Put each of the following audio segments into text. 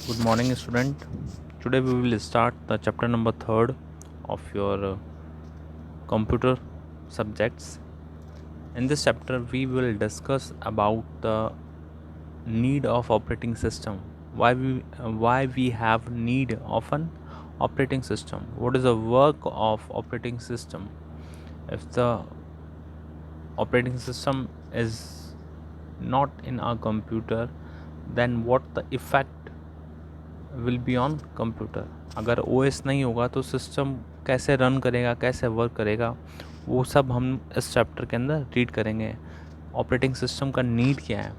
Good morning, student. Today we will start the chapter number 3rd of your computer subjects. In this chapter, we will discuss about the need of operating system. Why we have need of an operating system. What is the work of operating system? If the operating system is not in our computer, then what the effect will be on computer. अगर OS नहीं होगा तो system कैसे run करेगा, कैसे work करेगा, वो सब हम इस चैप्टर के अंदर रीड करेंगे. ऑपरेटिंग सिस्टम का नीड क्या है.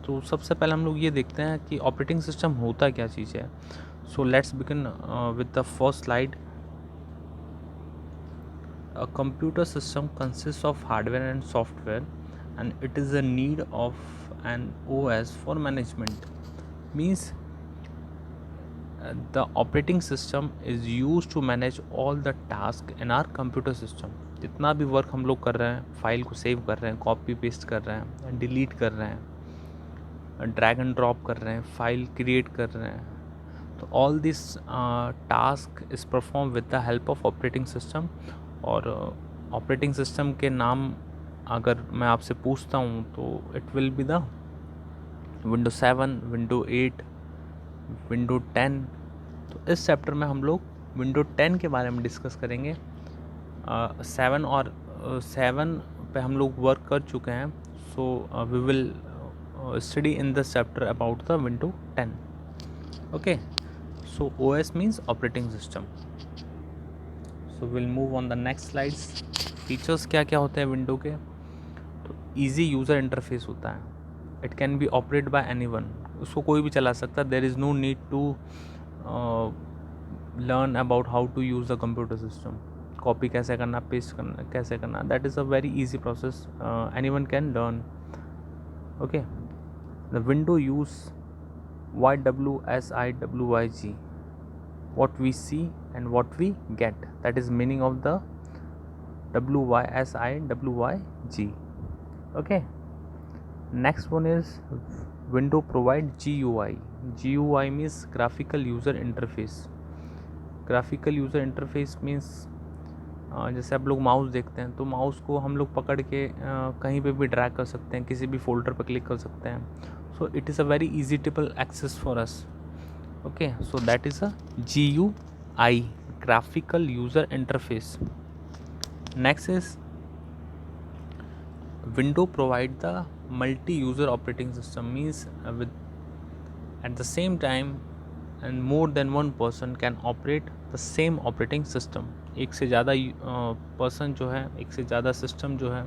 तो सबसे पहले हम लोग ये देखते हैं कि ऑपरेटिंग सिस्टम होता क्या चीज़ है. So let's begin with the first slide. A computer system consists of hardware and software, and it is a need of an OS for management. Means the operating system is used to manage all the task in our computer system. जितना भी work हम लोग कर रहे हैं, file को save कर रहे हैं, कॉपी पेस्ट कर रहे हैं, डिलीट कर रहे हैं, ड्रैग एंड ड्रॉप कर रहे हैं, फाइल क्रिएट कर रहे हैं, तो all this task is perform with the help of operating system. और ऑपरेटिंग सिस्टम के नाम अगर मैं आपसे पूछता हूँ तो it will be the window 7, window 8, window 10. तो इस चैप्टर में हम लोग विंडो 10 के बारे में डिस्कस करेंगे. 7 और 7 पे हम लोग वर्क कर चुके हैं. So we will study in this chapter about the window 10. Okay, so OS means operating system. So will move on the next slides. Features क्या क्या होते हैं विंडो के. तो ईजी यूज़र इंटरफेस होता है. It can be operate by anyone. उसको कोई भी चला सकता है. There is no need to learn about how to use the computer system. Copy कैसे करना, पेस्ट करना कैसे करना, that is a very easy process. Anyone can learn. Okay, the window use YWSIWYG. what we see and what we get, that is meaning of the WYSIWYG. okay, next one is window provide GUI. GUI means graphical user interface. graphical user interface means जैसे आप लोग mouse देखते हैं तो mouse को हम लोग पकड़ के कहीं पे भी ड्रैग कर सकते हैं, किसी भी फोल्डर पर क्लिक कर सकते हैं. So it is a very editable access for us. okay, so that is a GUI, graphical user interface. Next is window provide the multi-user operating system. Means with at the same time and more than one person can operate the same operating system. एक से ज़्यादा person जो है, एक से ज़्यादा system जो है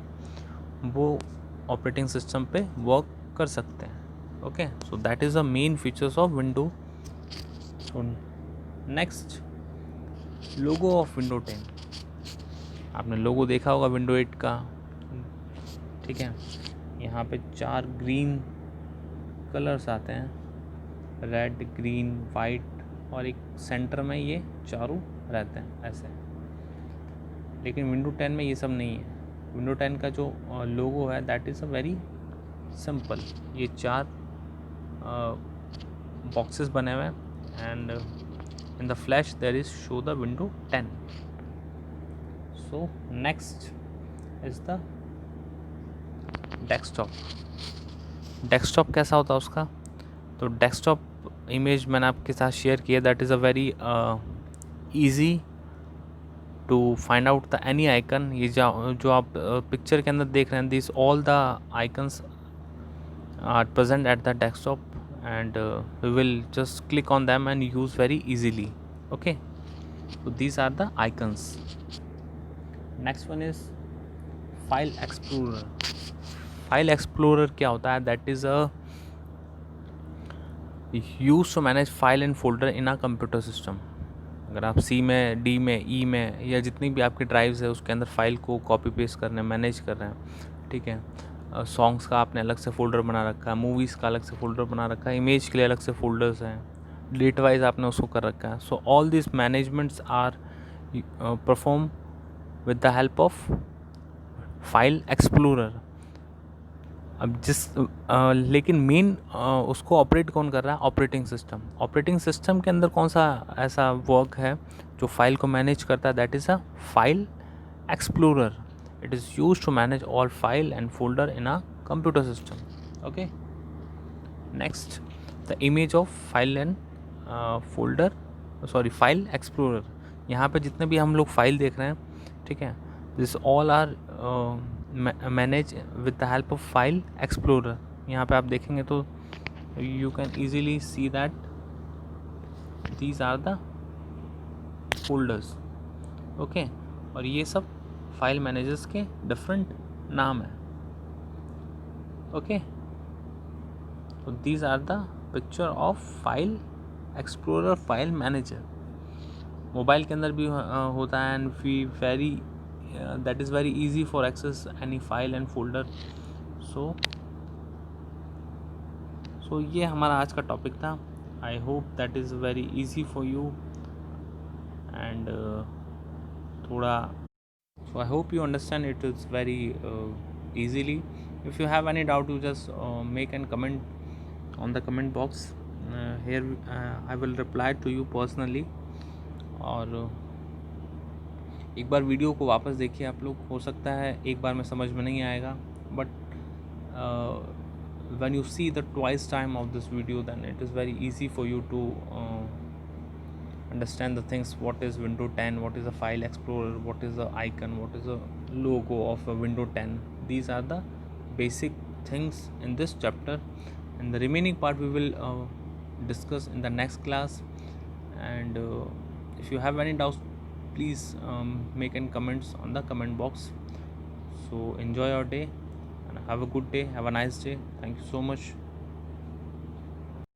वो ऑपरेटिंग सिस्टम पे वर्क कर सकते हैं. Okay, so that is the main features of window. Next, logo of window 10. आपने लोगो देखा होगा विंडो 8 का. ठीक है, यहाँ पे 4 ग्रीन कलर्स आते हैं, रेड, ग्रीन, वाइट, और एक सेंटर में ये चारों रहते हैं ऐसे. लेकिन विंडो 10 में ये सब नहीं है. विंडो 10 का जो लोगो है that is a very simple. ये 4 बॉक्सेस बने हुए हैं and in the flash there is show the window 10. so next is the desktop कैसा होता है उसका. तो डेस्कटॉप इमेज मैंने आपके साथ शेयर किया. That is a very easy to find out the any icon. ये जो आप पिक्चर के अंदर देख रहे हैं, this all the icons are present at the desktop and we will just click on them and use very easily. okay, so these are the icons. next one is file explorer. file explorer क्या होता है. that is a used to manage file and folder in a computer system. अगर आप C में, D में, E में या जितनी भी आपकी ड्राइव्स है उसके अंदर फाइल को कॉपी पेस्ट करने मैनेज कर रहे हैं. ठीक है, सॉन्ग्स का आपने अलग से फ़ोल्डर बना रखा है, मूवीज़ का अलग से फ़ोल्डर बना रखा है, इमेज के लिए अलग से फ़ोल्डर्स हैं, डेट वाइज आपने उसको कर रखा है. So all this managements are perform with the help of file explorer. अब लेकिन मेन उसको ऑपरेट कौन कर रहा है? Operating system. ऑपरेटिंग सिस्टम के अंदर कौन सा ऐसा वर्क है जो फाइल को मैनेज करता है? That is a file explorer. It is use to manage all file and folder in a computer system. Okay, next, the image of file and folder, sorry file explorer. यहाँ पे जितने भी हम लोग file देख रहे हैं, ठीक है, this all are manage with the help of file explorer. यहाँ पे आप देखेंगे तो you can easily see that these are the folders. Okay, और ये सब फाइल मैनेजर्स के डिफरेंट नाम है. ओके, तो these are the picture of file explorer, file manager. Mobile के अंदर भी होता है and we very that is very easy for access any file and folder. So ये हमारा आज का टॉपिक था. I hope that is very easy for you and थोड़ा, so I hope you understand it is very easily. If you have any doubt, you just make and comment on the comment box. Here I will reply to you personally. और एक बार video को वापस देखिए आप लोग. हो सकता है एक बार में समझ में नहीं आएगा, but when you see the twice time of this video, then it is very easy for you to understand the things. What is window 10, what is a file explorer, what is the icon, what is the logo of a window 10. These are the basic things in this chapter, and the remaining part we will discuss in the next class. And if you have any doubts, please make any comments on the comment box. So enjoy your day and have a good day, have a nice day. Thank you so much.